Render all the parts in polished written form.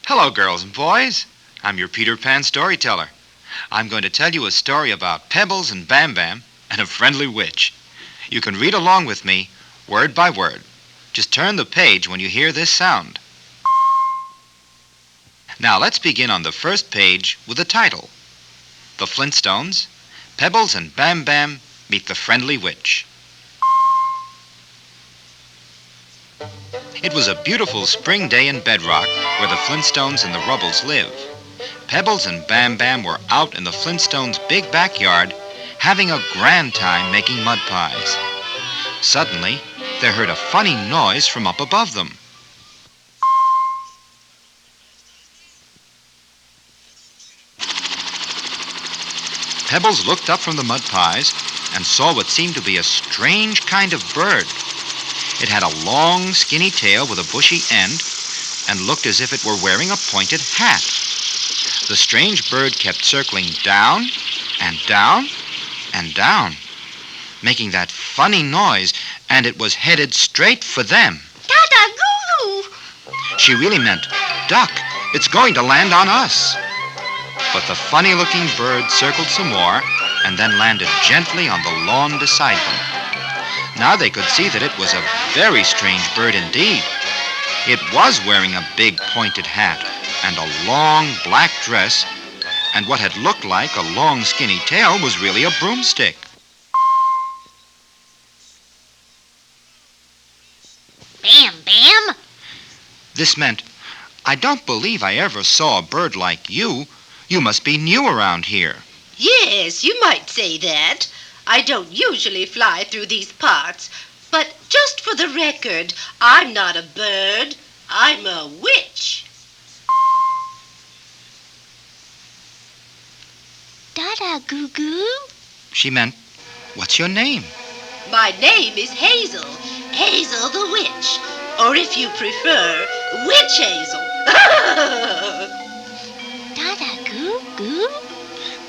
Hello, girls and boys. I'm your Peter Pan storyteller. I'm going to tell you a story about Pebbles and Bamm Bamm and a friendly witch. You can read along with me, word by word. Just turn the page when you hear this sound. Now, let's begin on the first page with the title. The Flintstones, Pebbles and Bamm Bamm Meet the Friendly Witch. It was a beautiful spring day in Bedrock where the Flintstones and the Rubbles live. Pebbles and Bamm Bamm were out in the Flintstones' big backyard having a grand time making mud pies. Suddenly, they heard a funny noise from up above them. Pebbles looked up from the mud pies and saw what seemed to be a strange kind of bird. It had a long, skinny tail with a bushy end and looked as if it were wearing a pointed hat. The strange bird kept circling down and down and down, making that funny noise, and it was headed straight for them. Dada-goo-goo! She really meant, "Duck, it's going to land on us." But the funny-looking bird circled some more and then landed gently on the lawn beside them. Now they could see that it was a very strange bird indeed. It was wearing a big pointed hat and a long black dress, and what had looked like a long skinny tail was really a broomstick. Bam, Bam! This meant, "I don't believe I ever saw a bird like you. You must be new around here." Yes, you might say that. I don't usually fly through these parts, but just for the record, I'm not a bird. I'm a witch. Dada-goo-goo! She meant, "What's your name?" My name is Hazel, Hazel the Witch, or if you prefer, Witch Hazel. Dada-goo-goo!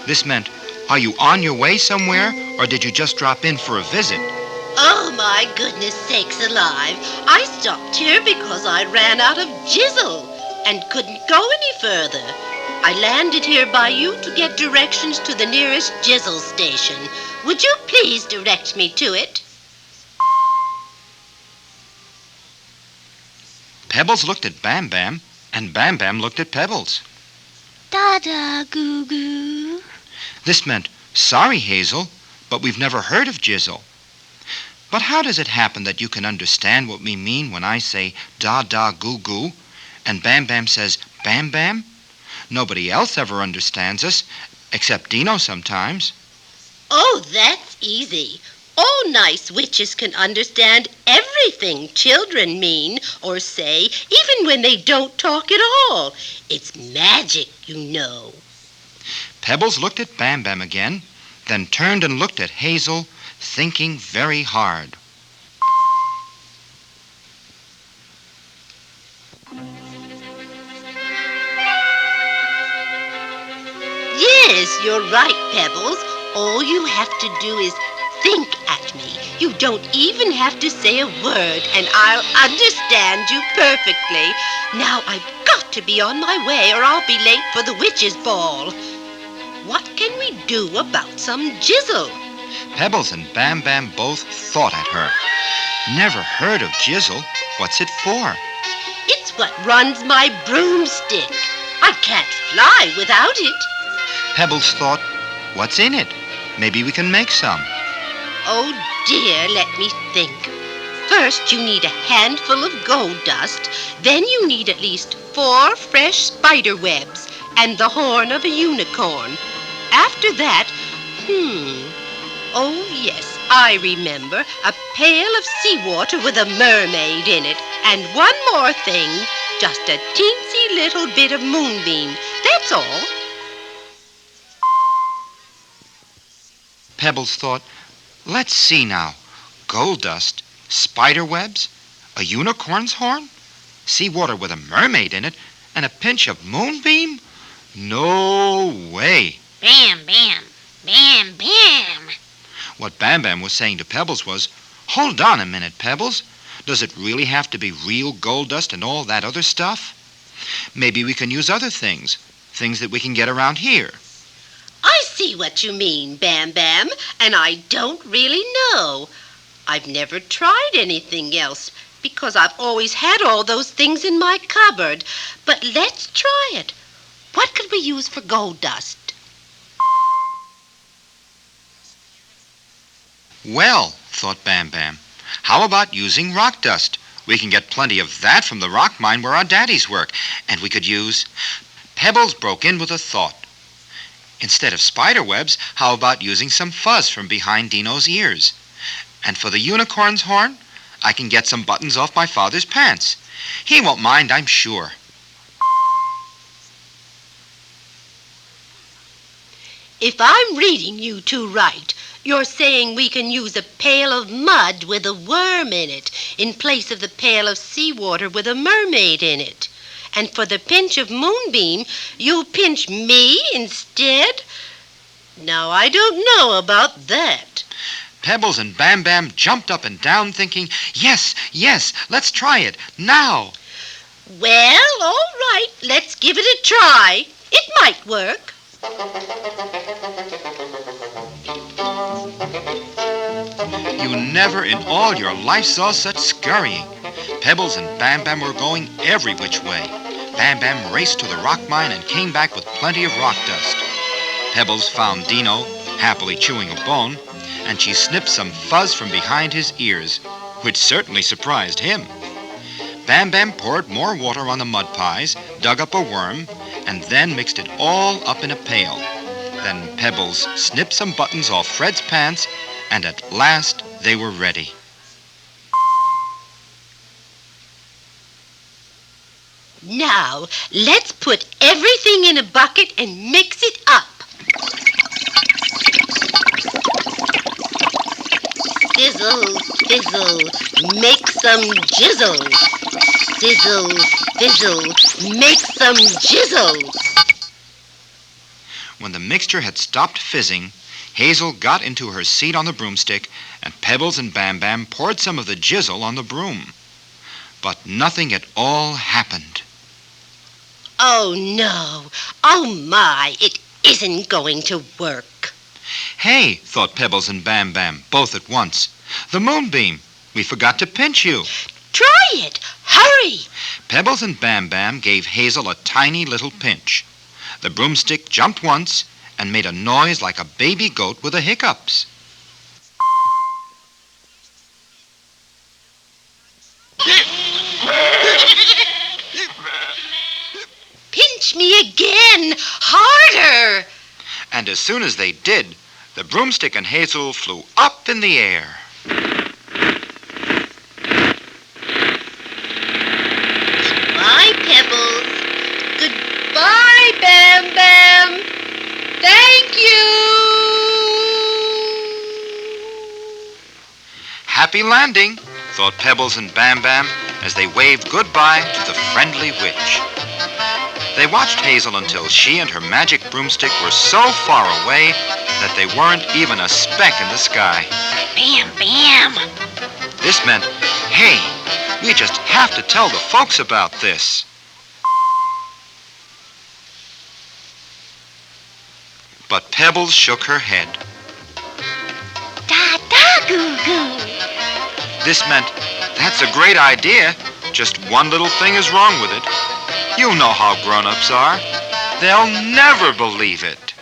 This meant, "Are you on your way somewhere, or did you just drop in for a visit?" Oh, my goodness sakes alive. I stopped here because I ran out of jizzle and couldn't go any further. I landed here by you to get directions to the nearest jizzle station. Would you please direct me to it? Pebbles looked at Bamm Bamm, and Bamm Bamm looked at Pebbles. Dada-goo-goo! This meant, "Sorry, Hazel, but we've never heard of jizzle." But how does it happen that you can understand what we mean when I say da-da-goo-goo, and Bamm Bamm says Bam Bam? Nobody else ever understands us, except Dino sometimes. Oh, that's easy. All nice witches can understand everything children mean or say, even when they don't talk at all. It's magic, you know. Pebbles looked at Bamm Bamm again, then turned and looked at Hazel, thinking very hard. Yes, you're right, Pebbles. All you have to do is think at me. You don't even have to say a word, and I'll understand you perfectly. Now I've got to be on my way, or I'll be late for the witches' ball. What can we do about some jizzle? Pebbles and Bamm Bamm both thought at her. Never heard of jizzle. What's it for? It's what runs my broomstick. I can't fly without it. Pebbles thought, "What's in it? Maybe we can make some." Oh dear, let me think. First, you need a handful of gold dust. Then you need at least 4 fresh spider webs and the horn of a unicorn. After that, oh yes, I remember. A pail of seawater with a mermaid in it. And one more thing, just a teensy little bit of moonbeam. That's all. Pebbles thought, "Let's see now. Gold dust, spider webs, a unicorn's horn, seawater with a mermaid in it, and a pinch of moonbeam? No way." Bam, Bam! Bam, Bam! What Bam Bam was saying to Pebbles was, "Hold on a minute, Pebbles. Does it really have to be real gold dust and all that other stuff? Maybe we can use other things that we can get around here." I see what you mean, Bam Bam, and I don't really know. I've never tried anything else because I've always had all those things in my cupboard. But let's try it. What could we use for gold dust? Well, thought Bam Bam, how about using rock dust? We can get plenty of that from the rock mine where our daddies work, and we could use... Pebbles broke in with a thought. Instead of spider webs, how about using some fuzz from behind Dino's ears? And for the unicorn's horn, I can get some buttons off my father's pants. He won't mind, I'm sure. If I'm reading you two right, you're saying we can use a pail of mud with a worm in it in place of the pail of seawater with a mermaid in it. And for the pinch of moonbeam, you'll pinch me instead? Now, I don't know about that. Pebbles and Bam Bam jumped up and down thinking, yes, let's try it, now. Well, all right, let's give it a try. It might work. You never in all your life saw such scurrying. Pebbles and Bam Bam were going every which way. Bam Bam raced to the rock mine and came back with plenty of rock dust. Pebbles found Dino happily chewing a bone, and she snipped some fuzz from behind his ears, which certainly surprised him. Bam Bam poured more water on the mud pies, dug up a worm, and then mixed it all up in a pail. Then Pebbles snipped some buttons off Fred's pants, and at last they were ready. Now, let's put everything in a bucket and mix it up. Sizzle, fizzle, make some jizzle. Sizzle, fizzle, make some jizzle. When the mixture had stopped fizzing, Hazel got into her seat on the broomstick, and Pebbles and Bam Bam poured some of the jizzle on the broom. But nothing at all happened. Oh, no. Oh, my, it isn't going to work. Hey, thought Pebbles and Bam Bam, both at once. The moonbeam. We forgot to pinch you. Try it. Hurry. Pebbles and Bam Bam gave Hazel a tiny little pinch. The broomstick jumped once and made a noise like a baby goat with the hiccups. Pinch me again. Harder. And as soon as they did, the broomstick and Hazel flew up in the air. Goodbye, Pebbles. Goodbye, Bam Bam. Thank you. Happy landing, thought Pebbles and Bam Bam as they waved goodbye to the friendly witch. They watched Hazel until she and her magic broomstick were so far away that they weren't even a speck in the sky. Bam Bam. This meant, hey, we just have to tell the folks about this. But Pebbles shook her head. Da-da-goo-goo. This meant, that's a great idea. Just one little thing is wrong with it. You know how grown-ups are. They'll never believe it.